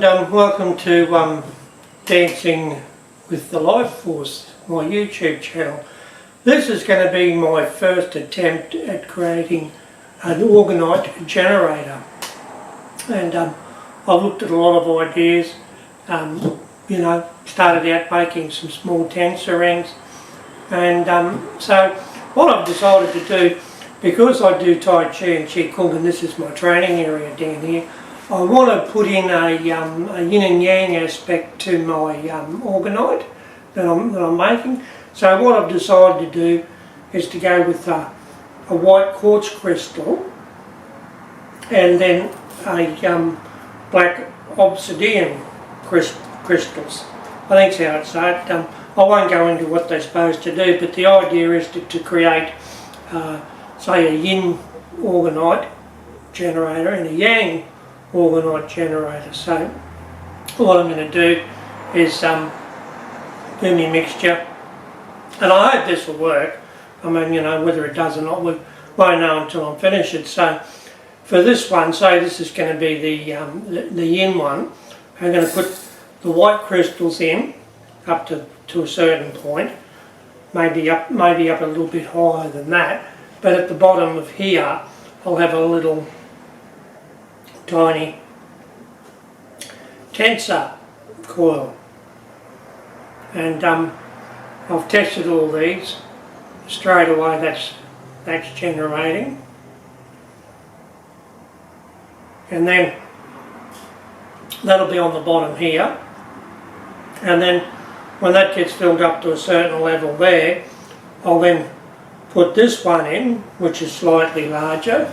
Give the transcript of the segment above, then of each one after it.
and welcome to Dancing with the Life Force, my YouTube channel. This is going to be my first attempt at creating an orgonite generator, and I've looked at a lot of ideas. Started out making some small tensor rings, and so what I've decided to do, because I do Tai Chi and Qi Kung, and this is my training area down here, I want to put in a yin and yang aspect to my orgonite that I'm making. So what I've decided to do is to go with a white quartz crystal and then a black obsidian crystals. I think that's how it's I won't go into what they're supposed to do, but the idea is to create, say, a yin orgonite generator and a yang orgonite generator. So what I'm going to do is do my mixture, and I hope this will work. I mean, whether it does or not, we won't know until I'm finished it. So for this one, say this is going to be the yin one, I'm going to put the white crystals in up to a certain point, maybe up a little bit higher than that, but at the bottom of here I'll have a little tiny tensor coil, and I've tested all these. Straight away that's generating, and then that'll be on the bottom here, and then when that gets filled up to a certain level there, I'll then put this one in, which is slightly larger.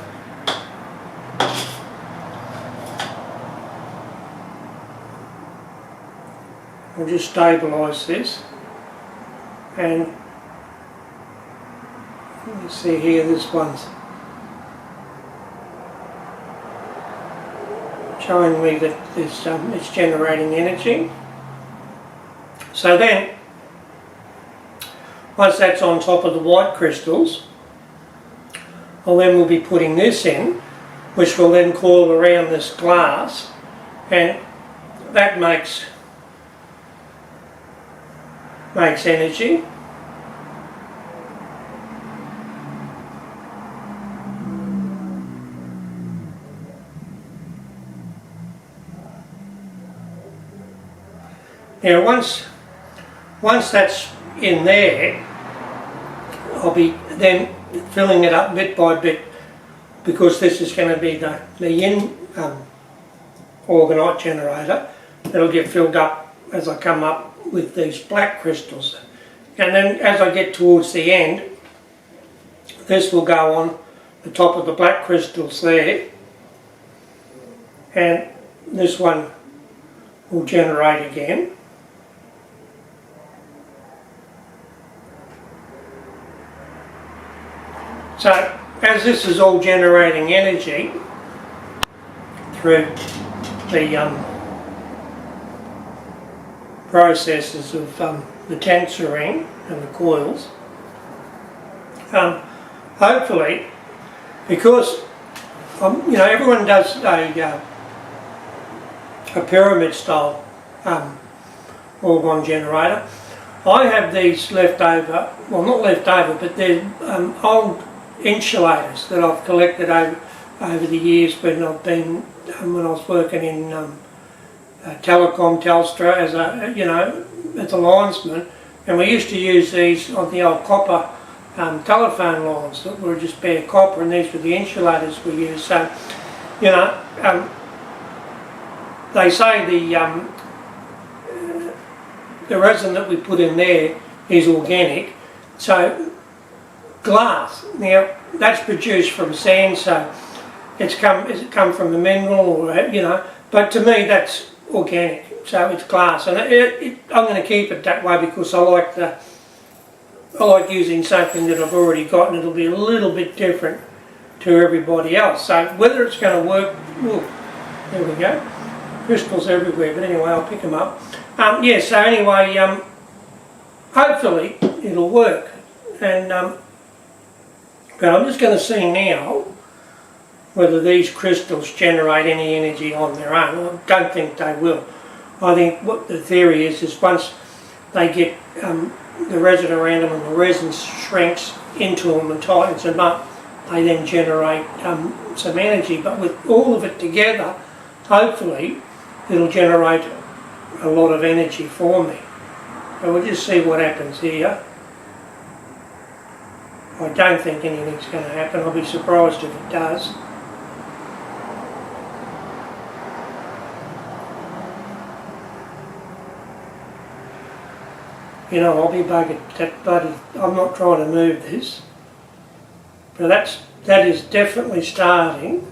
I'll just stabilise this, and you see here, this one's showing me that it's generating energy. So then, once that's on top of the white crystals, we'll be putting this in, which will then coil around this glass, and that makes energy. Now once that's in there, I'll be then filling it up bit by bit, because this is going to be the yin orgonite generator. It'll get filled up as I come up with these black crystals, and then as I get towards the end, this will go on the top of the black crystals there, and this one will generate again. So as this is all generating energy through the processes of the tensor ring and the coils, hopefully, because everyone does a pyramid style orgon generator. I have these left over, well, not left over, but they're old insulators that I've collected over the years when I was working in Telecom Telstra as a linesman, and we used to use these on the old copper telephone lines that were just bare copper, and these were the insulators we used. So they say the resin that we put in there is organic. So glass, now that's produced from sand, so it's come from a mineral, or but to me that's organic, so it's glass, and I'm going to keep it that way because I like using something that I've already got, and it'll be a little bit different to everybody else. So whether it's going to work, there we go, crystals everywhere, but anyway, I'll pick them up. So anyway, hopefully it'll work, and but I'm just going to see now whether these crystals generate any energy on their own. I don't think they will. I think what the theory is once they get the resin around them and the resin shrinks into them and tightens them up, they then generate some energy. But with all of it together, hopefully it'll generate a lot of energy for me. So we'll just see what happens here. I don't think anything's going to happen. I'll be surprised if it does. You know, I'll be buggered. That bloody, I'm not trying to move this. But that is definitely starting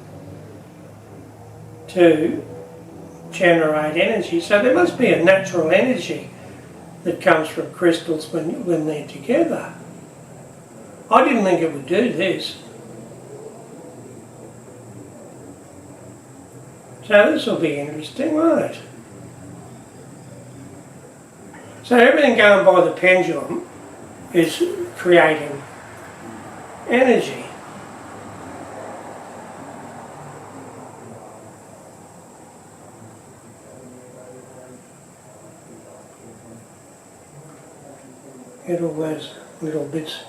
to generate energy. So there must be a natural energy that comes from crystals when they're together. I didn't think it would do this. So this will be interesting, won't it? So everything going by the pendulum is creating energy. Get all those little bits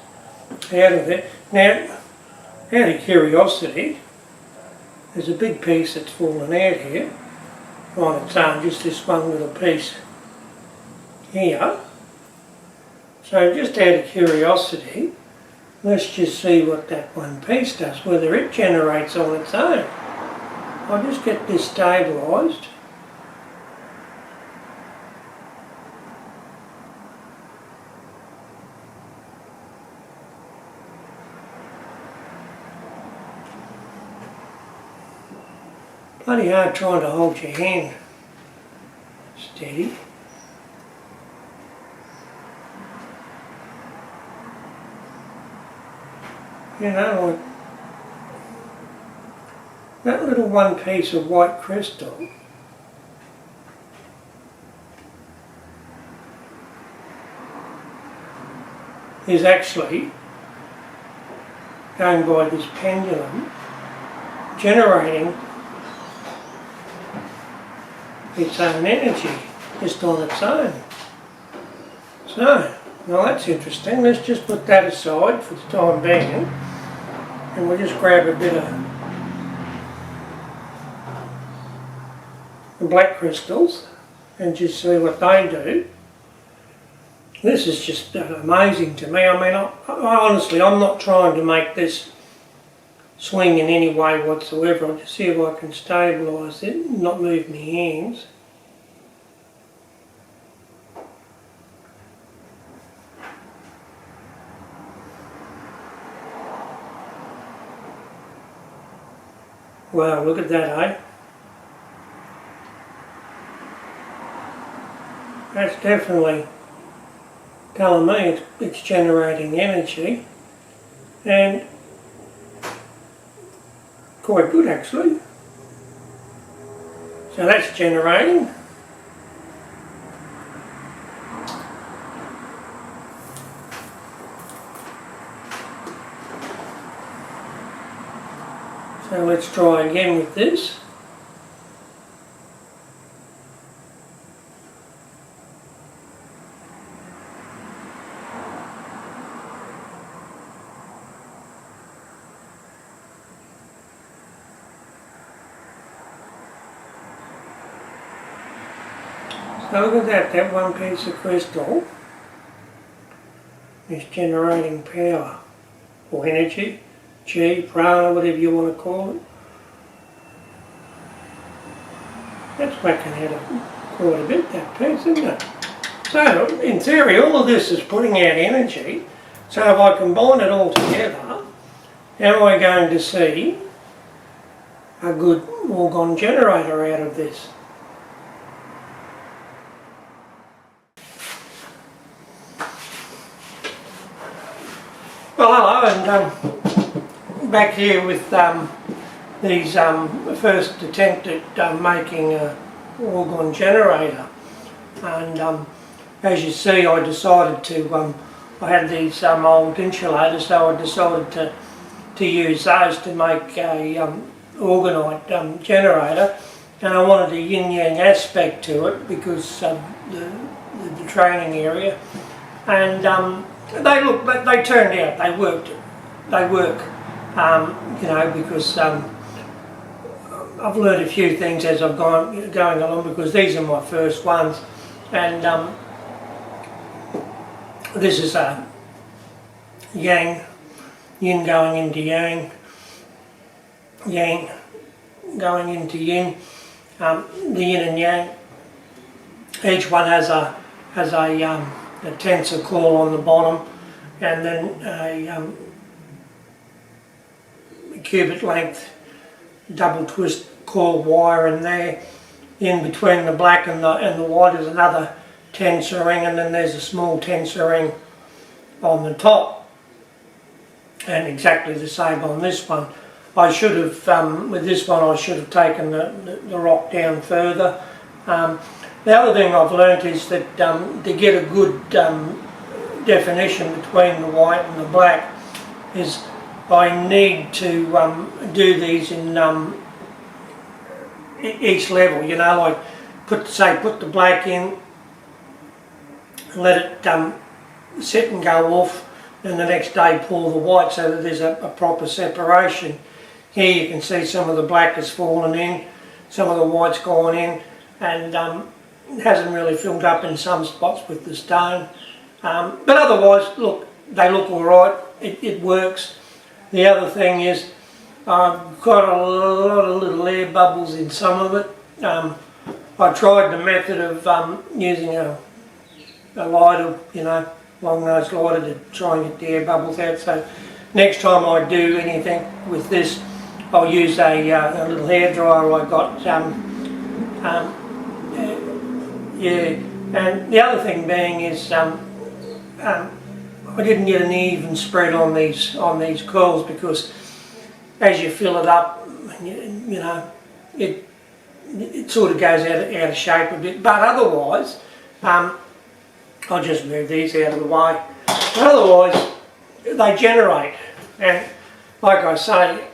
out of it. Now, out of curiosity, there's a big piece that's fallen out here on its own, just this one little piece here. So just out of curiosity, let's just see what that one piece does, whether it generates on its own. I'll just get this stabilised. Bloody hard trying to hold your hand steady. You know, like that little one piece of white crystal is actually going by this pendulum, generating its own energy just on its own. So, now that's interesting. Let's just put that aside for the time being, and we'll just grab a bit of the black crystals and just see what they do. This is just amazing to me. I mean, I honestly, I'm not trying to make this swing in any way whatsoever. I'll just see if I can stabilise it and not move my hands. Wow, look at that, eh? That's definitely telling me it's generating energy, and quite good actually. So that's generating. So let's try again with this. So look at that one piece of crystal is generating power or energy, chi, prana, whatever you want to call it. That's whacking out quite a bit, that piece, isn't it? So in theory all of this is putting out energy, so if I combine it all together, how am I going to see a good orgone generator out of this? Well, hello, and back here with these first attempt at making an orgone generator, and as you see, I decided to. I had these old insulators, so I decided to use those to make a Orgonite generator, and I wanted a Yin Yang aspect to it because of the training area, and they turned out, they work, you know, because I've learned a few things as I've going along, because these are my first ones, and this is a Yang, Yin going into Yang, Yang going into Yin. The Yin and Yang, each one has a tensor coil on the bottom, and then a cubit length double twist coil wire in there. In between the black and the white is another tensor ring, and then there's a small tensor ring on the top, and exactly the same on this one. I should have, with this one, I should have taken the rock down further. The other thing I've learnt is that to get a good definition between the white and the black is I need to do these in each level, you know, like put the black in, let it sit and go off, and the next day pour the white so that there's a proper separation. Here you can see some of the black has fallen in, some of the white's gone in, and it hasn't really filled up in some spots with the stone. But otherwise, look, they look alright, it works. The other thing is, I've got a lot of little air bubbles in some of it. I tried the method of using a lighter, you know, long-nosed lighter to try and get the air bubbles out. So next time I do anything with this, I'll use a little hairdryer I got. Yeah, and the other thing being is I didn't get an even spread on these coils, because as you fill it up, you know, it sort of goes out of shape a bit. But otherwise, I'll just move these out of the way. But otherwise, they generate, and like I say,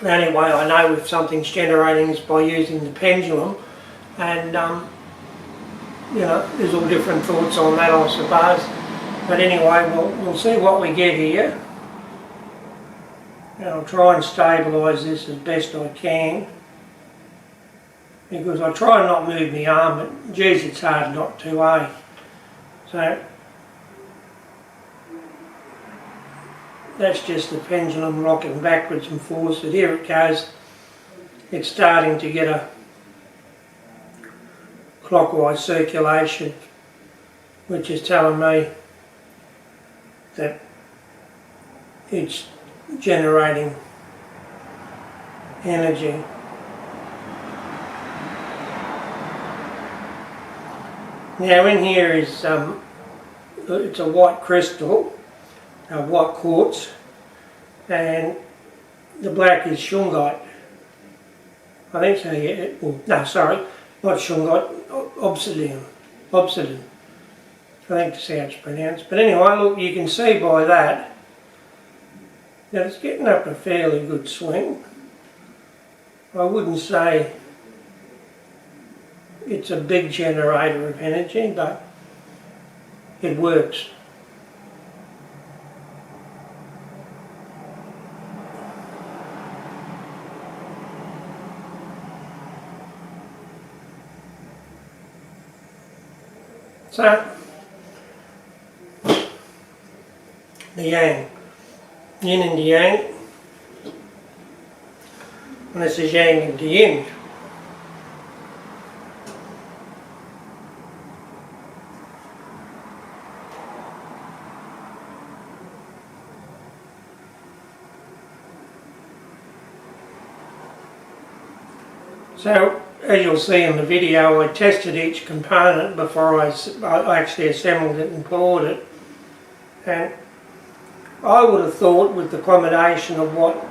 the only way I know if something's generating is by using the pendulum, and you know, there's all different thoughts on that, I suppose. But anyway, we'll see what we get here, and I'll try and stabilise this as best I can, because I try and not move my arm, but geez, it's hard not to, eh? So that's just the pendulum rocking backwards and forwards, but here it goes. It's starting to get a clockwise circulation, which is telling me that it's generating energy. Now in here is, it's a white crystal, a white quartz, and the black is shungite. I think so, yeah. Well, no, sorry, not shungite, obsidian. Obsidian, I think that's how it's pronounced. But anyway, look, you can see by that it's getting up a fairly good swing. I wouldn't say it's a big generator of energy, but it works. So, the Yang, Yin and Yang, and this is Yang and Yin. So, as you'll see in the video, I tested each component before I actually assembled it and poured it, and I would have thought with the combination of what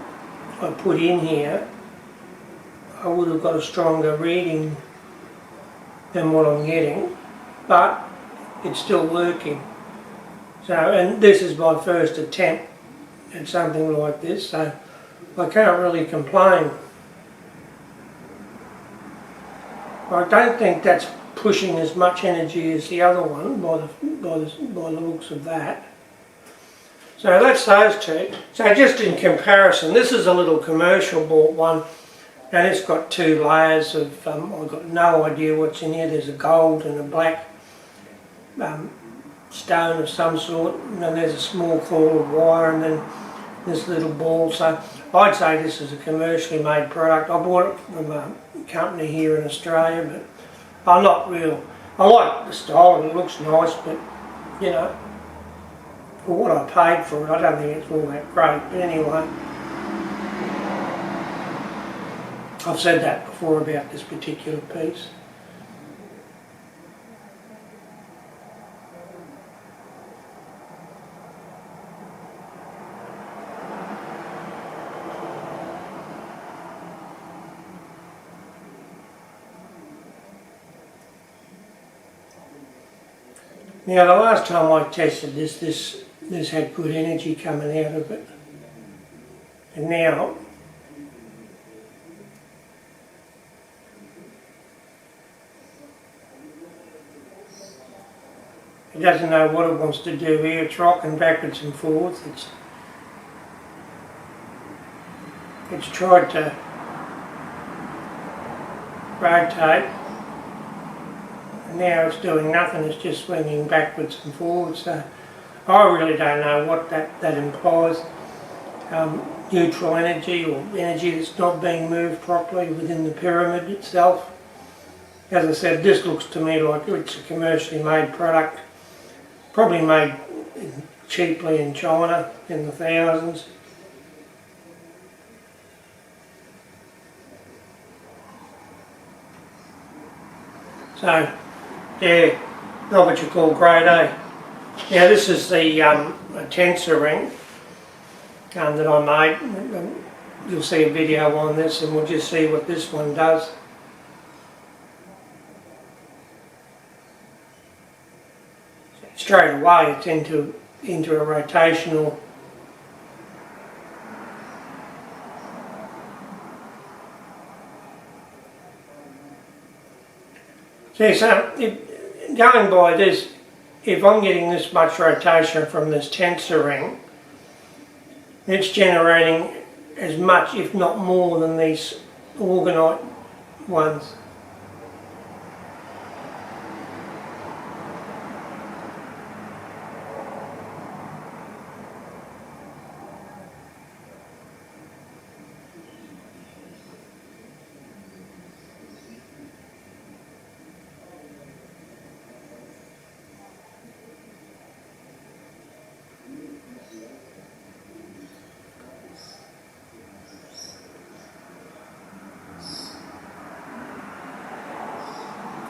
I put in here, I would have got a stronger reading than what I'm getting, but it's still working. So, and this is my first attempt at something like this, so I can't really complain. I don't think that's pushing as much energy as the other one by the looks of that. So that's those two. So just in comparison, this is a little commercial bought one, and it's got two layers of, I've got no idea what's in here. There's a gold and a black stone of some sort, and then there's a small coil of wire, and then this little ball. So I'd say this is a commercially made product. I bought it from a company here in Australia, but I'm not real. I like the style and it looks nice, but you know, for what I paid for it, I don't think it's all that great. But anyway, I've said that before about this particular piece. Now the last time I tested this had good energy coming out of it, and now it doesn't know what it wants to do here. It's rocking backwards and forwards. It's tried to rotate. Now it's doing nothing, it's just swinging backwards and forwards. So I really don't know what that implies. Neutral energy or energy that's not being moved properly within the pyramid itself. As I said, this looks to me like it's a commercially made product, probably made cheaply in China in the thousands. So yeah, not what you call grade A. Now this is the a tensor ring that I made. You'll see a video on this and we'll just see what this one does. Straight away it's into a rotational . See, so going by this, if I'm getting this much rotation from this tensor ring, it's generating as much, if not more, than these orgonite ones.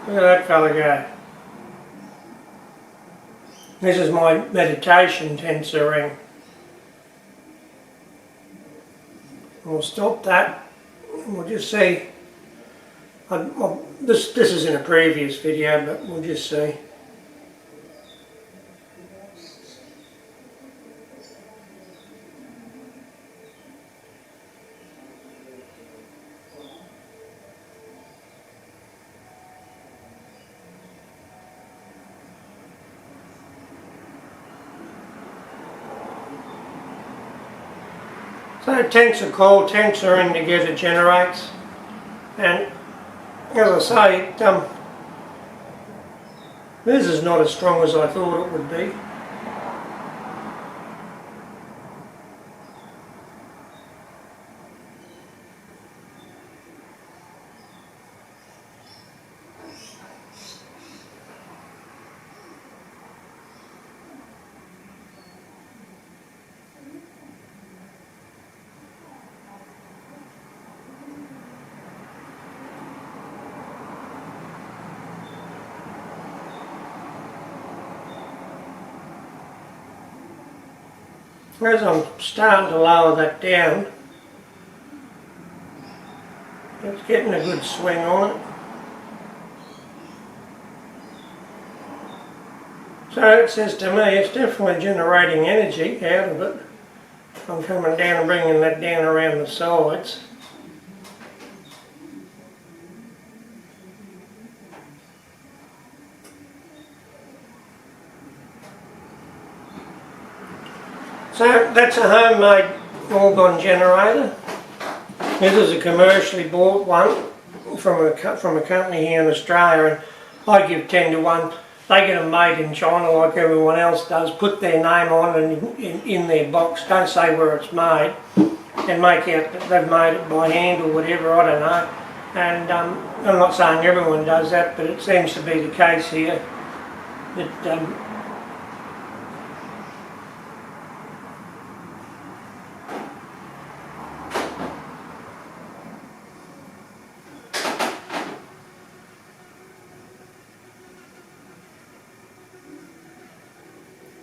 Look at that fella go. This is my meditation tensor ring. We'll stop that and we'll just see. This is in a previous video, but we'll just see. So tensor coil, tensor ring together generates, and as I say, this is not as strong as I thought it would be. As I'm starting to lower that down, it's getting a good swing on it. So it says to me it's definitely generating energy out of it. I'm coming down and bringing that down around the sides. So that's a homemade orgone generator. This is a commercially bought one from a company here in Australia, and I give 10 to 1. They get them made in China like everyone else does, put their name on it in their box, don't say where it's made, and make out that they've made it by hand or whatever, I don't know. And I'm not saying everyone does that, but it seems to be the case here. That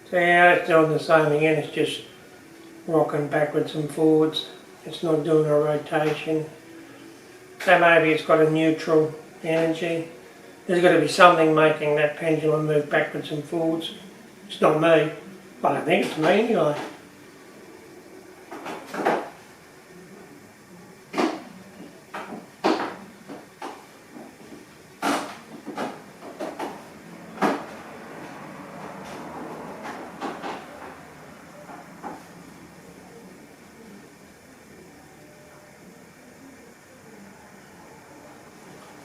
so yeah, it's doing the same again, it's just rocking backwards and forwards. It's not doing a rotation. So maybe it's got a neutral energy. There's got to be something making that pendulum move backwards and forwards. It's not me. I don't think it's me anyway.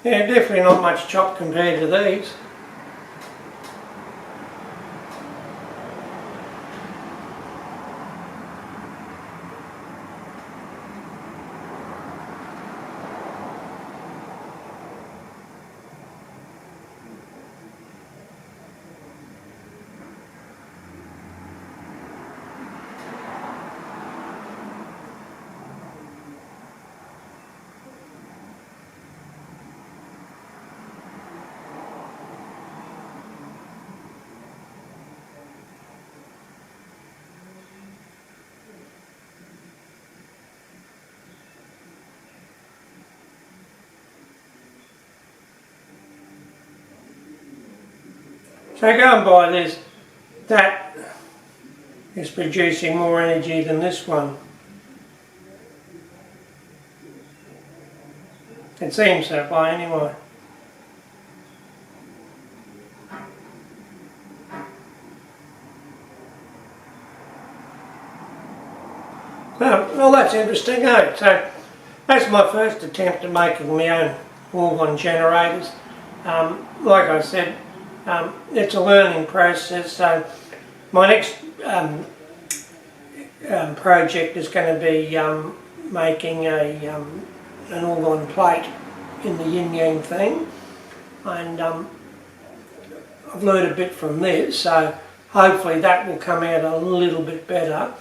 Yeah, definitely not much chop compared to these. So go and buy this. That is producing more energy than this one. It seems that way anyway. Well, that's interesting, eh? So that's my first attempt at making my own orgone generators. Like I said, it's a learning process. So my next project is going to be making an orgone plate in the Yin Yang thing, and I've learned a bit from this, so hopefully that will come out a little bit better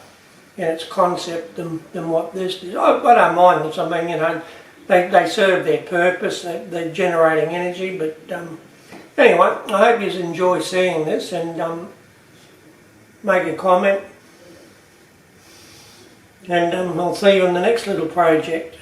in its concept than what this is. I don't mind this. I mean, you know, they serve their purpose. They're generating energy, but anyway, I hope you enjoy seeing this, and make a comment, and I'll see you in the next little project.